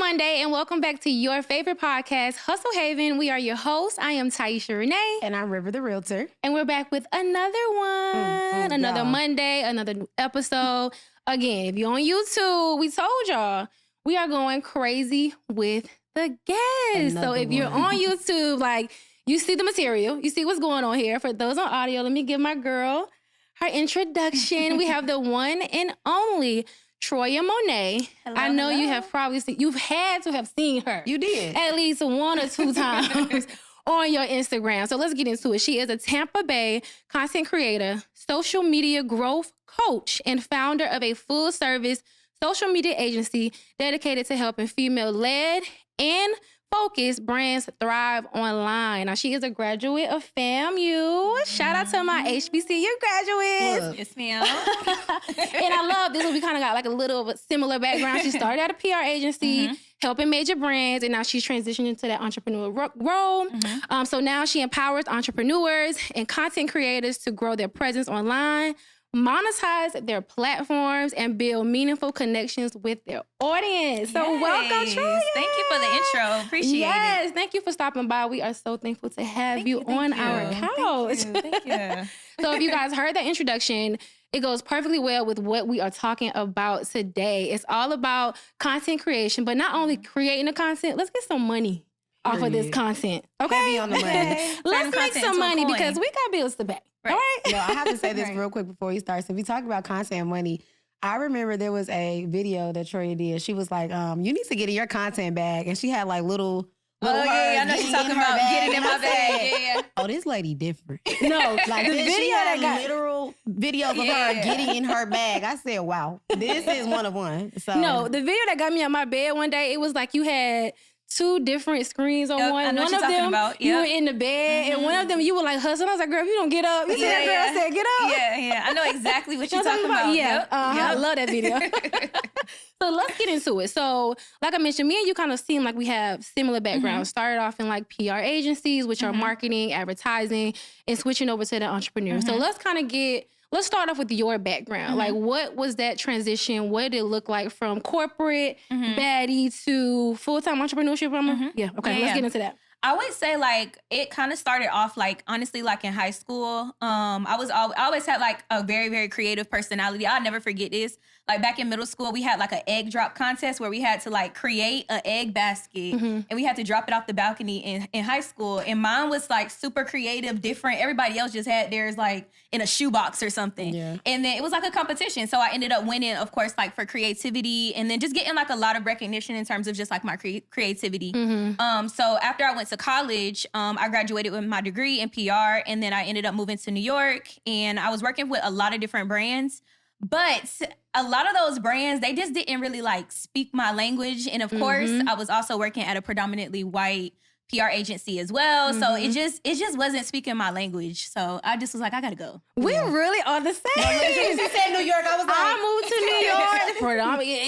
Monday, and welcome back to your favorite podcast, Hustle Haven. We are your hosts. I am Tiesha Renee. And I'm River the Realtor. And we're back with another one. Another Monday, another new episode. Again, if you're on YouTube, we told y'all, we are going crazy with the guests. So if you're on YouTube, like, you see the material. You see what's going on here. For those on audio, let me give my girl her introduction. We have the one and only Troyia Monay. I know you have probably seen, you've had to have seen her. You did. At least one or two times on your Instagram. So let's get into it. She is a Tampa Bay content creator, social media growth coach, and founder of a full-service social media agency dedicated to helping female-led and focused brands thrive online. Now, she is a graduate of FAMU. Shout out to my HBCU graduates. Yes, ma'am. And I love this. We kind of got like a little of a similar background. She started at a PR agency, helping major brands, and now she's transitioned into that entrepreneur role. So now she empowers entrepreneurs and content creators to grow their presence online, monetize their platforms, and build meaningful connections with their audience. So welcome, Troyia. Thank you for the intro. Appreciate it. Yes, thank you for stopping by. We are so thankful to have you on our couch. Thank you. So if you guys heard that introduction, it goes perfectly well with what we are talking about today. It's all about content creation, but not only creating the content, let's get some money off of this content. Okay? Heavy on the money. Let's make some money because we got bills to pay. Right. All right? Yo, I have to say this real quick before we start. So if we talk about content and money, I remember there was a video that Troyia did. She was like, you need to get in your content bag. And she had like little I know she's talking about getting in my bag. Yeah. Oh, this lady different. No, Like the this, video she had that got... literal videos of her getting in her bag. I said, wow, this is one of one. So No, the video that got me on my bed one day, it was like you had two different screens on one. I know One what of you're talking them, about. you were in the bed, and one of them, you were like hustling. I was like, girl, if you don't get up. You see that girl said, get up. Yeah. I know exactly what you're talking about. Yeah, Yep. I love that video. So let's get into it. So like I mentioned, me and you kind of seem like we have similar backgrounds. Started off in like PR agencies, which are marketing, advertising, and switching over to the entrepreneur. So let's start off with your background. Like, what was that transition? What did it look like from corporate baddie to full-time entrepreneurship? Yeah, okay, let's get into that. I would say like it kind of started off like honestly like in high school. I always had like a very, very creative personality. I'll never forget this. Like back in middle school, we had like an egg drop contest where we had to like create an egg basket and we had to drop it off the balcony in high school. And mine was like super creative, different. Everybody else just had theirs like in a shoebox or something. Yeah. And then it was like a competition. So I ended up winning, of course, like for creativity and then just getting like a lot of recognition in terms of just like my creativity. So after I went to college, I graduated with my degree in PR and then I ended up moving to New York and I was working with a lot of different brands. But a lot of those brands, they just didn't really like speak my language. And of course, I was also working at a predominantly white PR agency as well. So it just wasn't speaking my language. So I just was like, I gotta go. We really are the same. she said New York. I was like, I moved to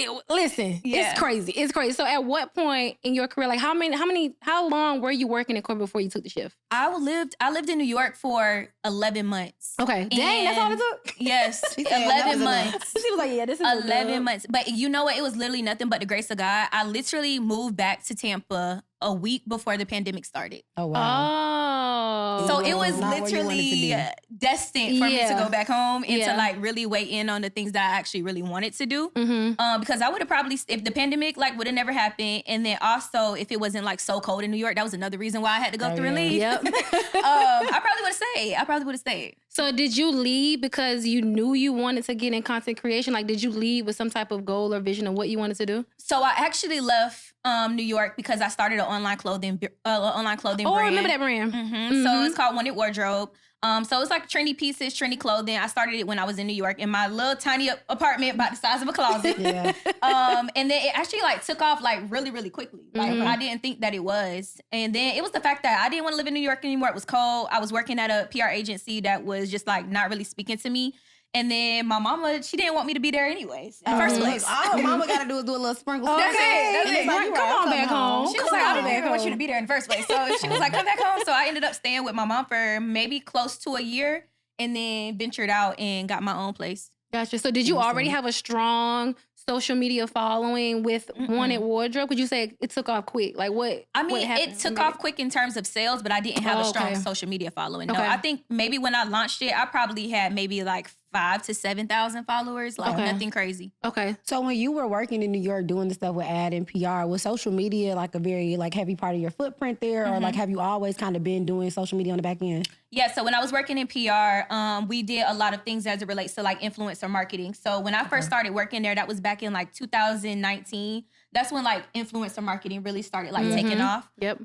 New York. Listen, it's crazy. It's crazy. So at what point in your career, like how long were you working in corporate before you took the shift? I lived in New York for 11 months. Okay. Dang, that's all it took? Yes. 11 months. She was like, yeah, this is 11 months. But you know what? It was literally nothing but the grace of God. I literally moved back to Tampa a week before the pandemic started. oh, wow. So it was literally destined for me to go back home and to like really weigh in on the things that I actually really wanted to do. Because I would have probably, if the pandemic like would have never happened, and then also if it wasn't like so cold in New York, that was another reason why I had to go through and leave. Yep. I probably would have stayed. So did you leave because you knew you wanted to get in content creation? Like, did you leave with some type of goal or vision of what you wanted to do? So I actually left New York because I started an online clothing brand. Oh, I remember that brand. So it's called Wanted Wardrobe. So it's like trendy pieces, trendy clothing. I started it when I was in New York in my little tiny apartment about the size of a closet. And then it actually like took off like really, really quickly. Like I didn't think that it was. And then it was the fact that I didn't want to live in New York anymore. It was cold. I was working at a PR agency that was just like not really speaking to me. And then my mama, she didn't want me to be there anyways in the first place. All mama got to do is do a little sprinkle. That's it. Like, come on back home. She was like, I want you to be there in the first place. So she was like, come back home. So I ended up staying with my mom for maybe close to a year and then ventured out and got my own place. Gotcha. So did you already have a strong social media following with Wanted Wardrobe? Could you say it took off quick? Like what? I mean, what happened? it took off quick in terms of sales, but I didn't have a strong social media following. No, I think maybe when I launched it, I probably had maybe like 5,000 to 7,000 followers. Like nothing crazy. Okay. So when you were working in New York doing the stuff with ad and PR, was social media like a very like heavy part of your footprint there, or like have you always kind of been doing social media on the back end? Yeah, so when I was working in PR, we did a lot of things as it relates to like influencer marketing. So when I first started working there, that was back in like 2019. That's when like influencer marketing really started like taking off. Yep.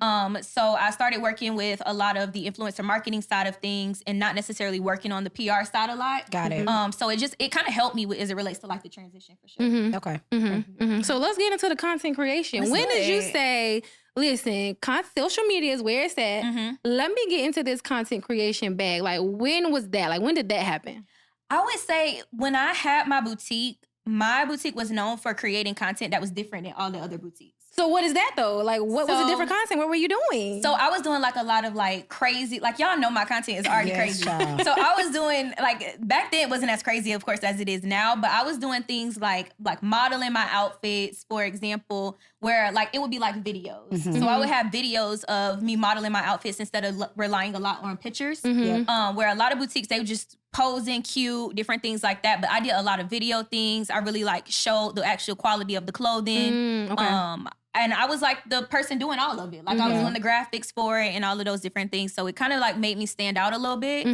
So I started working with a lot of the influencer marketing side of things and not necessarily working on the PR side a lot. Got it. So it kind of helped me as it relates to like the transition for sure. Okay. So let's get into the content creation. When did you say, listen, social media is where it's at. Let me get into this content creation bag. Like, when was that? Like, when did that happen? I would say when I had my boutique was known for creating content that was different than all the other boutiques. So what is that though? Like, what was the different content? What were you doing? So I was doing like a lot of like crazy, like y'all know my content is already crazy. Child. So I was doing like, back then it wasn't as crazy of course as it is now, but I was doing things like modeling my outfits, for example, where like it would be like videos. So I would have videos of me modeling my outfits instead of relying a lot on pictures. Where a lot of boutiques, they would just posing cute, different things like that. But I did a lot of video things. I really like showed the actual quality of the clothing. And I was like the person doing all of it. Like I was doing the graphics for it and all of those different things. So it kind of like made me stand out a little bit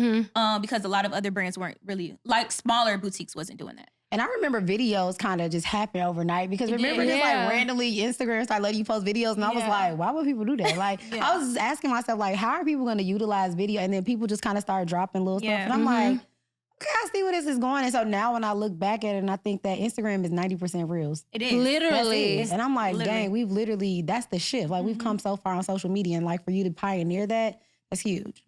because a lot of other brands weren't really, like smaller boutiques wasn't doing that. And I remember videos kind of just happen overnight because remember just like randomly Instagram started letting you post videos and I was like, why would people do that? Like I was just asking myself like, how are people going to utilize video? And then people just kind of started dropping little stuff. And I'm like, okay, I see where this is going. And so now when I look back at it and I think that Instagram is 90% reals. It is. Literally. And I'm like, dang, we've literally, that's the shift. Like we've come so far on social media and like for you to pioneer that, that's huge.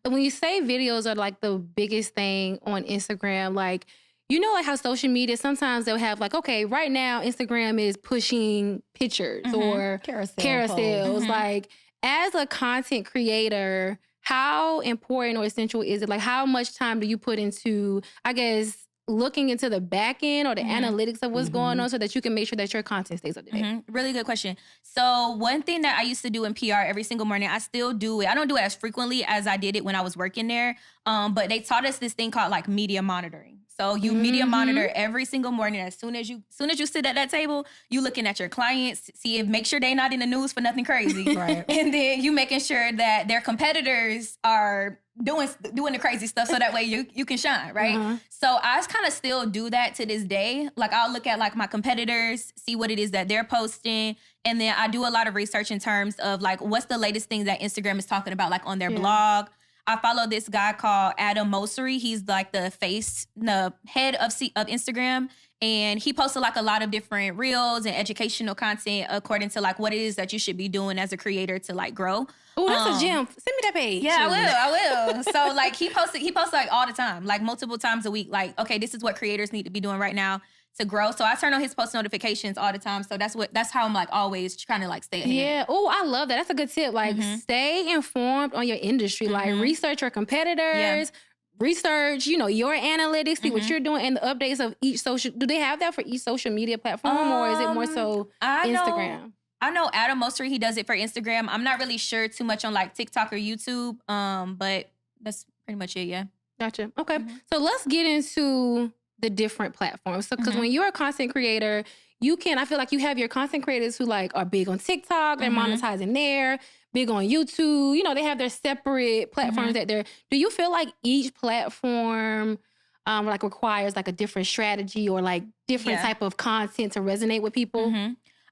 So when you say videos are like the biggest thing on Instagram, like, you know, like how social media, sometimes they'll have like, okay, right now Instagram is pushing pictures or carousels. Like as a content creator, how important or essential is it? Like how much time do you put into, I guess, looking into the back end or the analytics of what's going on so that you can make sure that your content stays up to date? Really good question. So one thing that I used to do in PR every single morning, I still do it. I don't do it as frequently as I did it when I was working there. But they taught us this thing called like media monitoring. So you media monitor every single morning. As soon as you sit at that table, you looking at your clients, make sure they're not in the news for nothing crazy. Right. And then you making sure that their competitors are doing the crazy stuff so that way you can shine, right? So I kind of still do that to this day. Like I'll look at like my competitors, see what it is that they're posting. And then I do a lot of research in terms of like, what's the latest thing that Instagram is talking about, like on their blog. I follow this guy called Adam Mosseri. He's like the head of Instagram. And he posted like a lot of different reels and educational content according to like what it is that you should be doing as a creator to like grow. Oh, that's a gem. Send me that page. Yeah, I will. So like he posts like all the time, like multiple times a week. Like, okay, this is what creators need to be doing right now to grow. So I turn on his post notifications all the time. So that's how I'm like always trying to like stay ahead. Yeah. Oh, I love that. That's a good tip. Like stay informed on your industry. Like research your competitors. Research, you know, your analytics, see what you're doing and the updates of each social. Do they have that for each social media platform or is it more so Instagram? I know Adam Mosseri, he does it for Instagram. I'm not really sure too much on like TikTok or YouTube, but that's pretty much it, yeah. Gotcha. Okay. So let's get into the different platforms. So, because when you're a content creator, I feel like you have your content creators who like are big on TikTok, they're monetizing there, big on YouTube. You know, they have their separate platforms that do you feel like each platform like requires like a different strategy or like different type of content to resonate with people?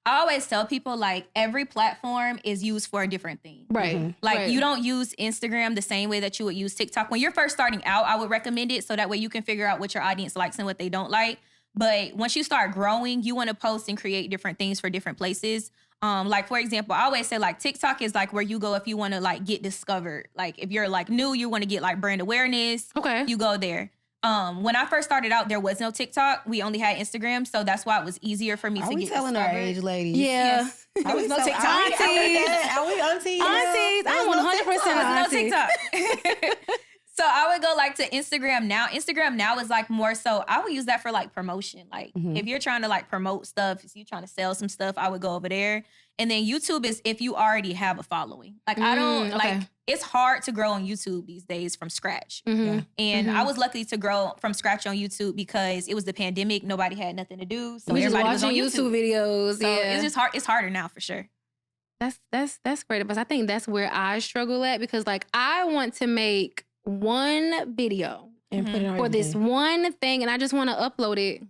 I always tell people like every platform is used for a different thing. Right. Like you don't use Instagram the same way that you would use TikTok. When you're first starting out, I would recommend it so that way you can figure out what your audience likes and what they don't like. But once you start growing, you want to post and create different things for different places. Like for example, I always say like TikTok is like where you go if you want to like get discovered. Like if you're like new, you want to get like brand awareness. Okay. You go there. When I first started out, there was no TikTok. We only had Instagram, so that's why it was easier for me to get discovered. Are we telling our age, ladies? Yeah. There was no TikTok. Are we aunties? Aunties. I'm 100% no aunties. TikTok. So I would go like to Instagram now. Instagram now is like more so, I would use that for like promotion. Like if you're trying to like promote stuff, if you're trying to sell some stuff, I would go over there. And then YouTube is if you already have a following. Like I don't like, it's hard to grow on YouTube these days from scratch. And I was lucky to grow from scratch on YouTube because it was the pandemic. Nobody had nothing to do. So everybody was on YouTube videos. So it's just hard. It's harder now for sure. That's great. But I think that's where I struggle at because like I want to make one video and put it on for this one thing and I just want to upload it.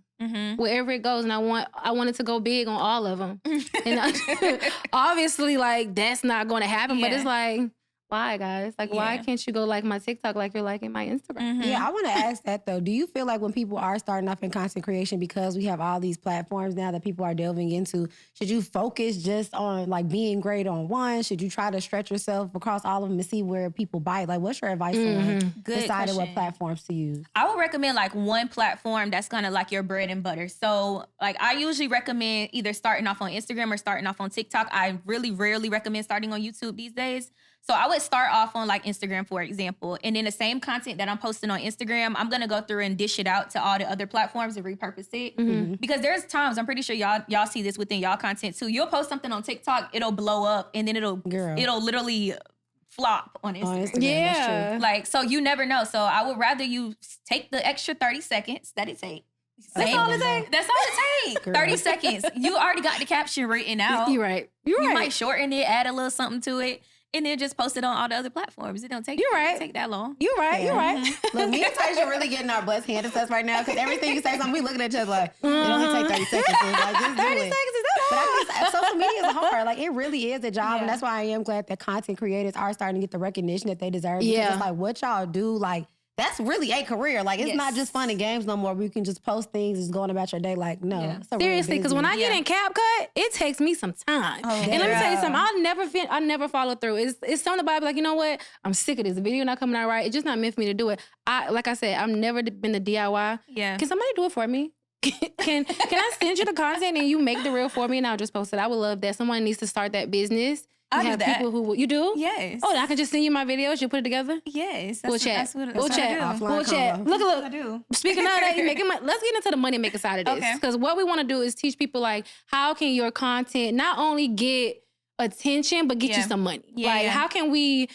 Wherever it goes, and I want it to go big on all of them. And obviously, like that's not going to happen. But it's like, why, guys? Like, why can't you go like my TikTok like you're liking my Instagram? Yeah, I want to ask that though. Do you feel like when people are starting off in content creation, because we have all these platforms now that people are delving into, should you focus just on like being great on one? Should you try to stretch yourself across all of them and see where people bite? Like, what's your advice on like, deciding what platforms to use? I would recommend like one platform that's kind of like your bread and butter. So like I usually recommend either starting off on Instagram or starting off on TikTok. I really rarely recommend starting on YouTube these days. So I would start off on like Instagram, for example, and then the same content that I'm posting on Instagram, I'm gonna go through and dish it out to all the other platforms and repurpose it. Because there's times, I'm pretty sure y'all see this within y'all content too. You'll post something on TikTok, it'll blow up, and then it'll literally flop on Instagram. Yeah, like so you never know. So I would rather you take the extra 30 seconds that it takes. That's all it takes. That's all it takes. 30 seconds. You already got the caption written out. You're right. You might shorten it, add a little something to it. And then just post it on all the other platforms. It don't take take that long. You're right. You're right. Look, me and Tiesha really getting our butts handed to us right now because everything you say, something we looking at each other like, it only take 30 seconds. So like, just 30 seconds is that hard? But I guess social media is hard. Like, it really is a job. And that's why I am glad that content creators are starting to get the recognition that they deserve. Because it's like, what y'all do, like, that's really a career. Like, it's not just fun and games no more where you can just post things and just going about your day. Like, no. Seriously, because when I get in CapCut, it takes me some time. And let me tell you something, I never follow through. It's something about it, like, you know what? I'm sick of this. The video not coming out right. It's just not meant for me to do it. Like I said, I've never been the DIY. Yeah. Can somebody do it for me? Can I send you the content and you make the reel for me and I'll just post it? I would love that. Someone needs to start that business. I do that. People who you do? Yes. Oh, I can just send you my videos. You put it together. Yes. We'll chat. We'll chat. We'll chat. Look. I do. Speaking of that, you making money. Let's get into the money making side of this. Because what we want to do is teach people like how can your content not only get attention but get you some money. How can we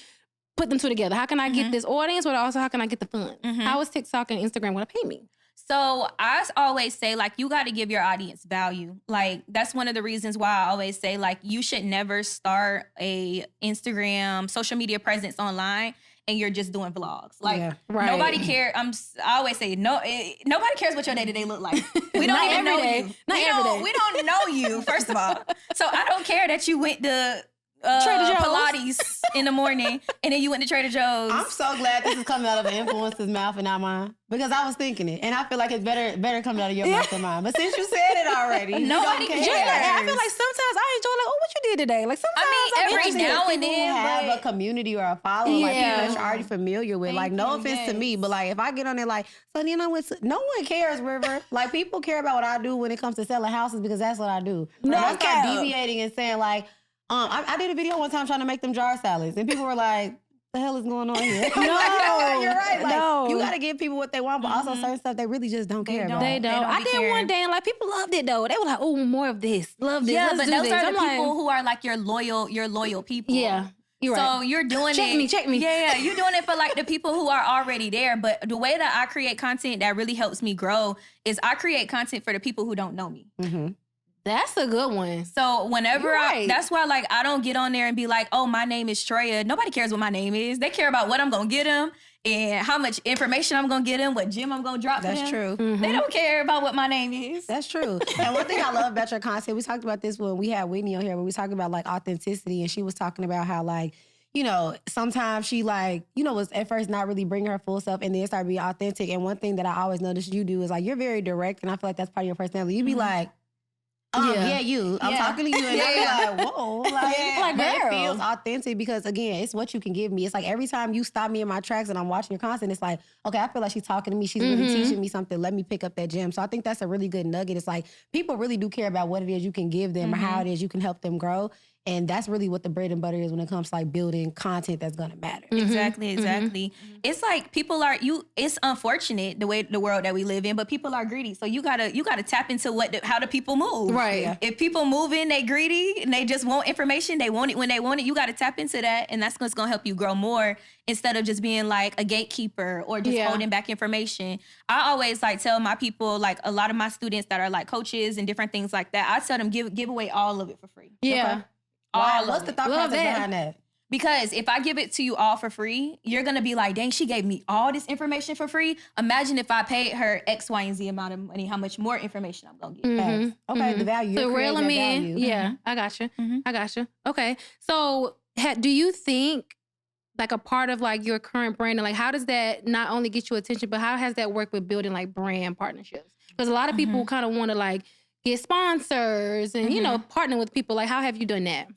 put them two together? How can I get this audience, but also how can I get the funds? How is TikTok and Instagram going to pay me? So I always say, like, you got to give your audience value. Like, that's one of the reasons why I always say, like, you should never start a Instagram social media presence online and you're just doing vlogs. Like, nobody cares. I always say, nobody cares what your day-to-day look like. We don't even know you. We don't know you, first of all. So I don't care that you went to Pilates in the morning and then you went to Trader Joe's. I'm so glad this is coming out of an influencer's mouth and not mine. Because I was thinking it. And I feel like it's better coming out of your mouth than mine. But since you said it already, nobody cares. I feel like sometimes I enjoy like, oh, what you did today? Like sometimes every now and then have a community or a following like people that you're already familiar with. Like no offense to me, but like if I get on there like, so you know what? No one cares, River. Like people care about what I do when it comes to selling houses because that's what I do. No, I start deviating and saying like, I did a video one time trying to make them jar salads, and people were like, "The hell is going on here?" No, you're right. Like, you got to give people what they want, but also certain stuff they really just don't care about. They don't. I did one day, and like people loved it though. They were like, "Oh, more of this. Love this." Yeah, Let's but do those this. are the people who are like your loyal people. Yeah. You're right. So you're doing Check me. Yeah, you're doing it for like the people who are already there. But the way that I create content that really helps me grow is I create content for the people who don't know me. That's a good one. So whenever that's why like I don't get on there and be like, oh, my name is Troyia. Nobody cares what my name is. They care about what I'm gonna get them and how much information I'm gonna get them, what gym I'm gonna drop for them. That's true. They don't care about what my name is. That's true. And one thing I love about your content, we talked about this when we had Whitney on here, when we talking about like authenticity, and she was talking about how like, you know, sometimes she like, you know, was at first not really bringing her full self and then start being authentic. And one thing that I always noticed you do is like, you're very direct, and I feel like that's part of your personality. You'd be like, you. I'm talking to you, and I'm like, whoa, like it feels authentic because again, it's what you can give me. It's like every time you stop me in my tracks and I'm watching your content, it's like, okay, I feel like she's talking to me. She's really teaching me something. Let me pick up that gem. So I think that's a really good nugget. It's like people really do care about what it is you can give them or how it is you can help them grow. And that's really what the bread and butter is when it comes to like building content that's gonna matter. Exactly. It's like people are it's unfortunate the way the world that we live in, but people are greedy. So you gotta tap into how do people move. Right. Yeah. If people moving, they greedy and they just want information, they want it when they want it, you gotta tap into that, and that's what's gonna help you grow more instead of just being like a gatekeeper or just holding back information. I always like tell my people, like a lot of my students that are like coaches and different things like that, I tell them give away all of it for free. Yeah. Okay. Wow. What's the thought process behind that? Because if I give it to you all for free, you're going to be like, dang, she gave me all this information for free. Imagine if I paid her X, Y, and Z amount of money, how much more information I'm going to get. Okay, the value. So You're reel them in. value. Yeah, I got you. I got you. Okay. So do you think like a part of like your current brand, like how does that not only get you attention, but how has that worked with building like brand partnerships? Because a lot of people kind of want to like get sponsors and, you know, partner with people. Like how have you done that?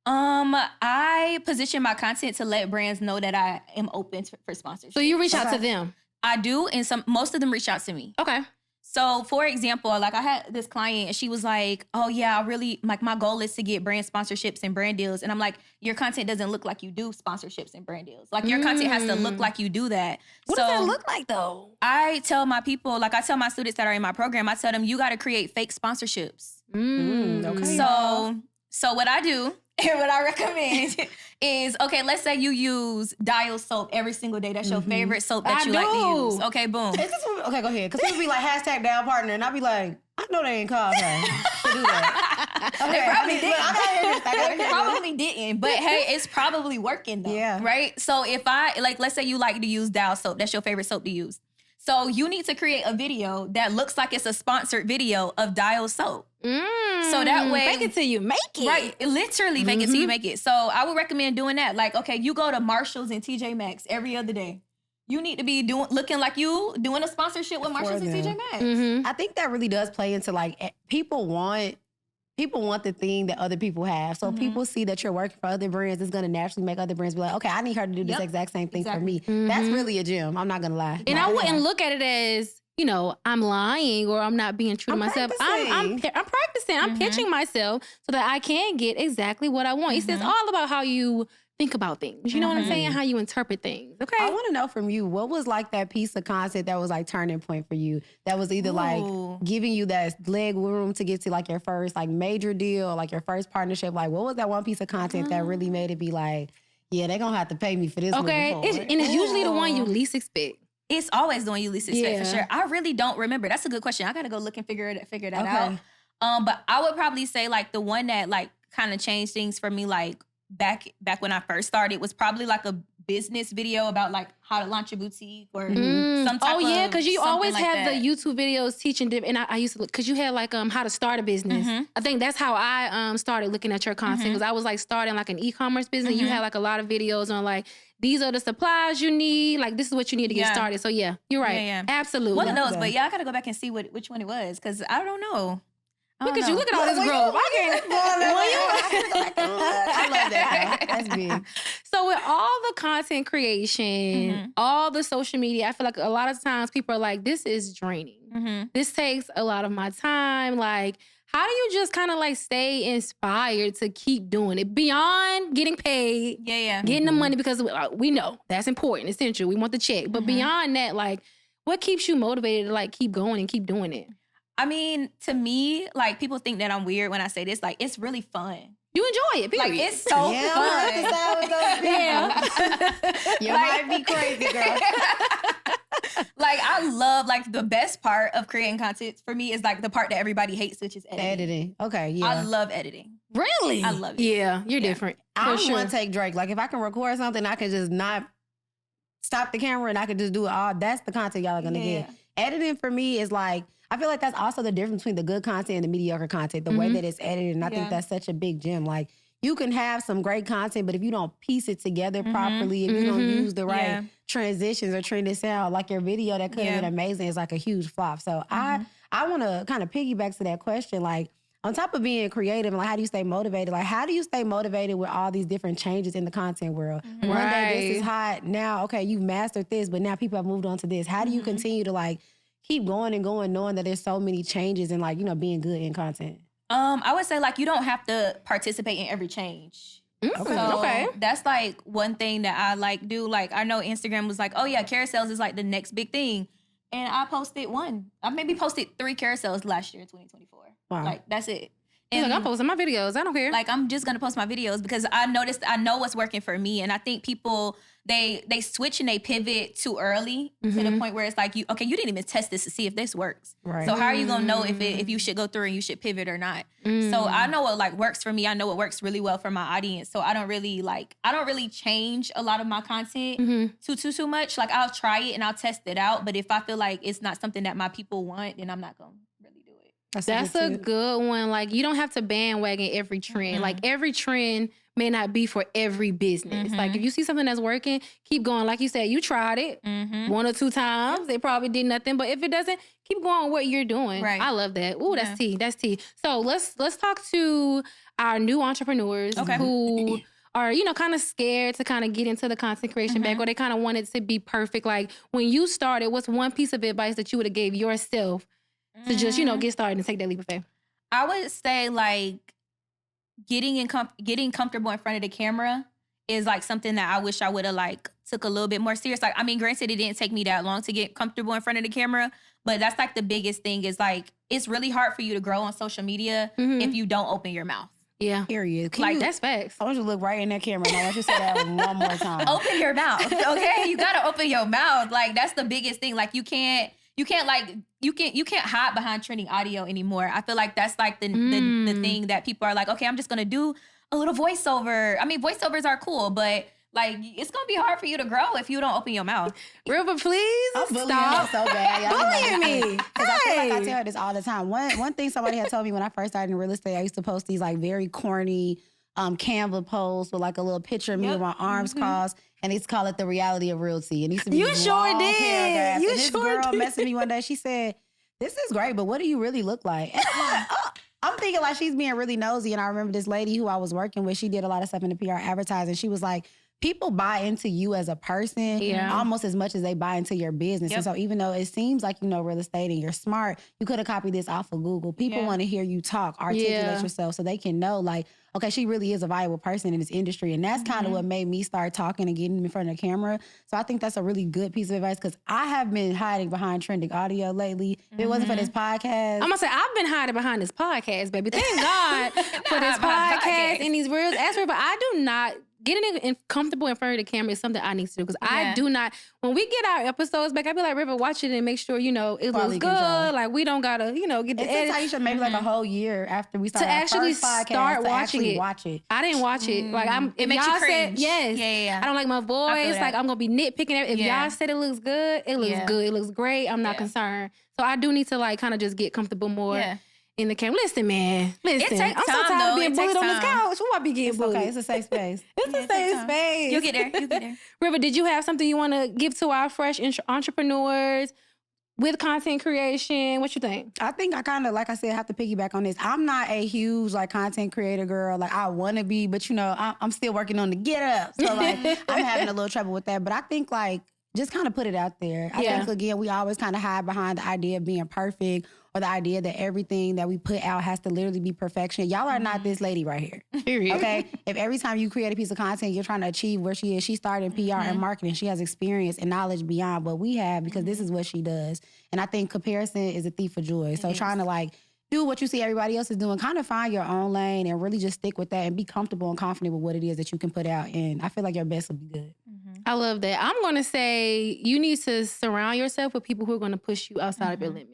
I position my content to let brands know that I am open for sponsorship. So you reach out to them? I do, and most of them reach out to me. Okay. So for example, like I had this client and she was like, oh yeah, I really, like my goal is to get brand sponsorships and brand deals. And I'm like, your content doesn't look like you do sponsorships and brand deals. Like your content has to look like you do that. What does that look like though? I tell my people, like I tell my students that are in my program, I tell them, you got to create fake sponsorships. Okay. So what I do and what I recommend is, okay, let's say you use Dial soap every single day. That's your favorite soap that you like to use. Okay, boom. Okay, go ahead. Because people be like, #Dial partner. And I'll be like, I know they ain't called her to do that. Okay, They probably didn't. I gotta hear this. They probably didn't, but hey, it's probably working though. Yeah. Right? So if I, like, let's say you like to use Dial soap. That's your favorite soap to use. So you need to create a video that looks like it's a sponsored video of Dial soap. So that way, fake it till you make it. Right, literally fake it till you make it. So I would recommend doing that. Like, okay, you go to Marshalls and TJ Maxx every other day. You need to be looking like you doing a sponsorship with Marshalls and TJ Maxx. I think that really does play into like people want the thing that other people have. So if people see that you're working for other brands, it's going to naturally make other brands be like, okay, I need her to do this exact same thing for me. That's really a gem. I'm not going to lie. And I wouldn't look at it as, you know, I'm lying or I'm not being true to myself. I'm practicing. I'm pitching myself so that I can get exactly what I want. It's just all about how you think about things. You know what I'm saying? How you interpret things. Okay. I want to know from you, what was like that piece of content that was like turning point for you? That was either like giving you that leg room to get to like your first like major deal, like your first partnership. Like what was that one piece of content that really made it be like, yeah, they're going to have to pay me for this. Okay. And it's usually the one you least expect. It's always the one you least expect for sure. I really don't remember. That's a good question. I got to go look and figure that out. But I would probably say like the one that like kind of changed things for me, like back when I first started, was probably like a business video about like how to launch a boutique or some type of because you always like have that. the YouTube videos teaching and I used to look, because you had like how to start a business. I think that's how I started looking at your content, because I was like starting like an e-commerce business. You had like a lot of videos on like, these are the supplies you need, like this is what you need to get started. So yeah, you're right. Absolutely. One of those, but yeah, I gotta go back and see which one it was, because I don't know. Look at you, look at all this growth. I love that. That's big. So with all the content creation, all the social media, I feel like a lot of times people are like, this is draining. This takes a lot of my time. Like, how do you just kind of like stay inspired to keep doing it beyond getting paid, getting the money, because we know that's important, essential. We want the check. But beyond that, like, what keeps you motivated to like keep going and keep doing it? I mean, to me, like, people think that I'm weird when I say this. Like, it's really fun. You enjoy it, period. Like, it's so fun. You might be crazy, girl. Like, I love, like, the best part of creating content for me is, like, the part that everybody hates, which is editing. Okay, yeah. I love editing. Really? I love it. Yeah, you're different. I don't want to take Drake. Like, if I can record something, I can just not stop the camera and I can just do it all. That's the content y'all are going to get. Editing for me is like, I feel like that's also the difference between the good content and the mediocre content, the way that it's edited. And I think that's such a big gem. Like, you can have some great content, but if you don't piece it together properly, if you don't use the right transitions or trending sound, like your video that could have been amazing is like a huge flop. So I want to kind of piggyback to that question. Like, on top of being creative, and like, how do you stay motivated? Like, how do you stay motivated with all these different changes in the content world? One day this is hot. Now, okay, you've mastered this, but now people have moved on to this. How do you continue to like keep going and going, knowing that there's so many changes and like, you know, being good in content? I would say like you don't have to participate in every change. Okay. That's like one thing that I like do. Like I know Instagram was like, oh yeah, carousels is like the next big thing. And I posted one. I maybe posted 3 carousels last year in 2024. Wow. Like that's it. He's And like, I'm posting my videos. I don't care. like I'm just gonna post my videos because I know what's working for me. And I think people they switch and they pivot too early to the point where it's like you didn't even test this to see if this works. Right. So how are you gonna know if you should go through and you should pivot or not? So I know what like works for me. I know what works really well for my audience. So I don't really change a lot of my content too much. Like I'll try it and I'll test it out. But if I feel like it's not something that my people want, then I'm not gonna really do it. That's a good one. Like you don't have to bandwagon every trend. Like every trend may not be for every business. Like if you see something that's working, keep going. Like you said, you tried it 1 or 2 times. It probably did nothing. But if it doesn't, keep going with what you're doing. Right. I love that. Ooh, that's tea. That's tea. So let's talk to our new entrepreneurs who are, kind of scared to kind of get into the content creation bag, or they kind of want it to be perfect. Like when you started, what's one piece of advice that you would have gave yourself to just, get started and take that leap of faith? I would say like getting comfortable in front of the camera is like something that I wish I would have like took a little bit more serious. Like, I mean, granted, it didn't take me that long to get comfortable in front of the camera, but that's like the biggest thing is like, it's really hard for you to grow on social media if you don't open your mouth. Yeah. Period. That's facts. I want you to look right in that camera and I want you to say that one more time. Open your mouth, okay? You gotta open your mouth. Like, that's the biggest thing. Like, you can't hide behind trending audio anymore. I feel like that's like the thing that people are like, okay, I'm just gonna do a little voiceover. I mean, voiceovers are cool, but like it's gonna be hard for you to grow if you don't open your mouth. River, please stop so bad. bullying me. Because I feel like I tell her this all the time. One thing somebody had told me when I first started in real estate, I used to post these like very corny Canva posts with like a little picture of me with my arms crossed, and they used to call it the reality of realty. And it used to be You these sure long did. paragraphs. You and this sure girl did. messaged me one day. She said, "This is great, but what do you really look like?" And I'm like, oh. I'm thinking like she's being really nosy. And I remember this lady who I was working with, she did a lot of stuff in the PR advertising. She was like, people buy into you as a person almost as much as they buy into your business. And so even though it seems like you know real estate and you're smart, you could have copied this off of Google. People want to hear you talk, articulate yourself so they can know like, okay, she really is a valuable person in this industry. And that's kind of what made me start talking and getting in front of the camera. So I think that's a really good piece of advice because I have been hiding behind trending audio lately. If it wasn't for this podcast. I'm gonna say I've been hiding behind this podcast, baby. Thank God for this podcast and these reels. But I do not. Getting comfortable in front of the camera is something I need to do because I do not. When we get our episodes back, I be like, River, watch it and make sure it Quality looks good. control. Like we don't gotta, get the edit. Tiesha maybe like a whole year after we started To our actually first podcast start to watching actually it. watch it. I didn't watch it. Like It makes you y'all said cringe. yes. Yeah. I don't like my voice. Like I'm gonna be nitpicking. If y'all said it looks good, it looks good. It looks great. I'm not concerned. So I do need to like kind of just get comfortable more. In the camera. Listen, man. Listen. takes I'm so time, tired though. of being It bullied takes on this time. couch. Who I be getting bullied? Okay, it's a safe space. It's a safe space. You'll get there. River, did you have something you want to give to our fresh entrepreneurs with content creation? What you think? I think I kind of, like I said, have to piggyback on this. I'm not a huge like content creator girl. Like I want to be, but I'm still working on the get up. So like I'm having a little trouble with that. But I think like just kind of put it out there. I think again, we always kind of hide behind the idea of being perfect or the idea that everything that we put out has to literally be perfection. Y'all are not this lady right here. Period. Okay? If every time you create a piece of content, you're trying to achieve where she is. She started in PR and marketing. She has experience and knowledge beyond what we have because this is what she does. And I think comparison is a thief of joy. So trying to like do what you see everybody else is doing, kind of find your own lane and really just stick with that and be comfortable and confident with what it is that you can put out. And I feel like your best will be good. I love that. I'm going to say you need to surround yourself with people who are going to push you outside of your limits.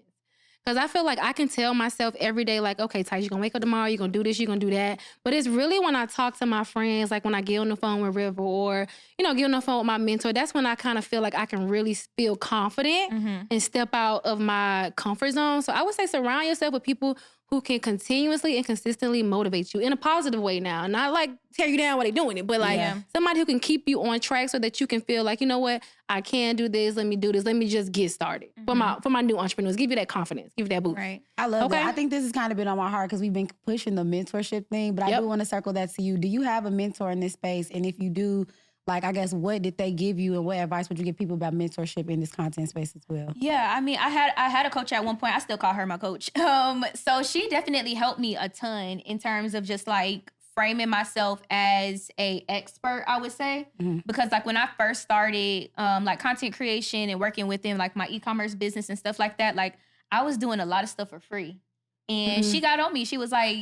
Because I feel like I can tell myself every day, like, okay, Tiesha, you're going to wake up tomorrow, you're going to do this, you're going to do that. But it's really when I talk to my friends, like when I get on the phone with River or, get on the phone with my mentor, that's when I kind of feel like I can really feel confident and step out of my comfort zone. So I would say surround yourself with people who can continuously and consistently motivate you in a positive way now. Not like tear you down while they're doing it, but like somebody who can keep you on track so that you can feel like, you know what, I can do this, let me do this, let me just get started. For my new entrepreneurs, give you that confidence, give you that boost. Right. I love that. I think this has kind of been on my heart because we've been pushing the mentorship thing, but I do want to circle that to you. Do you have a mentor in this space? And if you do, like, I guess, what did they give you and what advice would you give people about mentorship in this content space as well? Yeah, I mean, I had a coach at one point. I still call her my coach. So she definitely helped me a ton in terms of just like framing myself as a expert, I would say. Because like when I first started like content creation and working within like my e-commerce business and stuff like that, like I was doing a lot of stuff for free. And she got on me. She was like,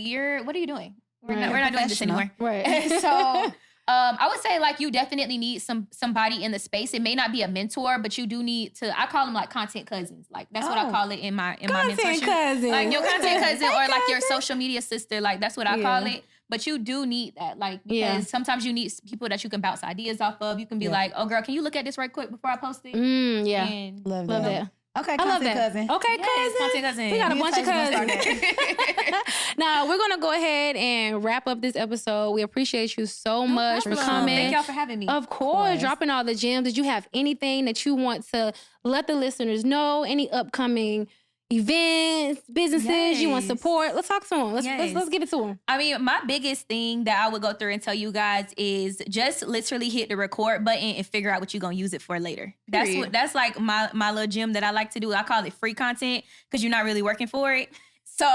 what are you doing? We're not doing this anymore. Right. So I would say like you definitely need somebody in the space. It may not be a mentor, but you do need to. I call them like content cousins. Like that's what I call it in my mentorship. Cousin. Like your content cousin or like your social media sister. Like that's what I call it. But you do need that, like because sometimes you need people that you can bounce ideas off of. You can be like, oh girl, can you look at this right quick before I post it? Yeah, And Love that. Okay, I love content that. cousin. Okay, yes, content cousin. We got a Me and bunch of Tiesha gonna cousins. start Now, we're going to go ahead and wrap up this episode. We appreciate you so much for coming. Thank y'all for having me. Of course, dropping all the gems. Did you have anything that you want to let the listeners know? Any upcoming events, businesses you want support? Let's talk to them. Let's give it to them. I mean, my biggest thing that I would go through and tell you guys is just literally hit the record button and figure out what you're gonna use it for later. That's like my little gem that I like to do. I call it free content because you're not really working for it. So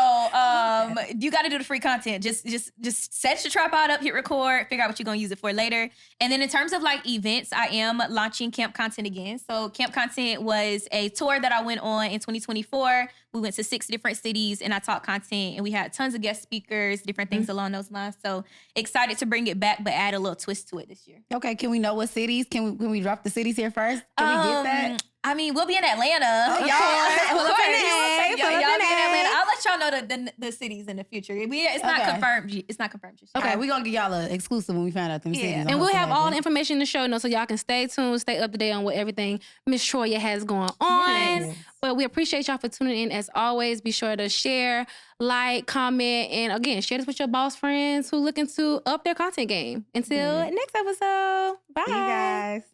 you got to do the free content. Just set your tripod up, hit record, figure out what you're going to use it for later. And then in terms of like events, I am launching Camp Content again. So Camp Content was a tour that I went on in 2024. We went to 6 different cities and I taught content and we had tons of guest speakers, different things along those lines. So excited to bring it back, but add a little twist to it this year. Okay, can we know what cities? Can we drop the cities here first? Can we get that? I mean, we'll be in Atlanta. Oh, Y'all be in Atlanta. I'll let y'all know the cities in the future. It's not confirmed. It's not confirmed. Okay, we're going to give y'all an exclusive when we find out them cities. And we'll have all the information in the show notes so y'all can stay tuned, stay up to date on what everything Miss Troyia has going on. Yes. But we appreciate y'all for tuning in. As always, be sure to share, like, comment, and again, share this with your boss friends who looking to up their content game. Until next episode. Bye. See you guys.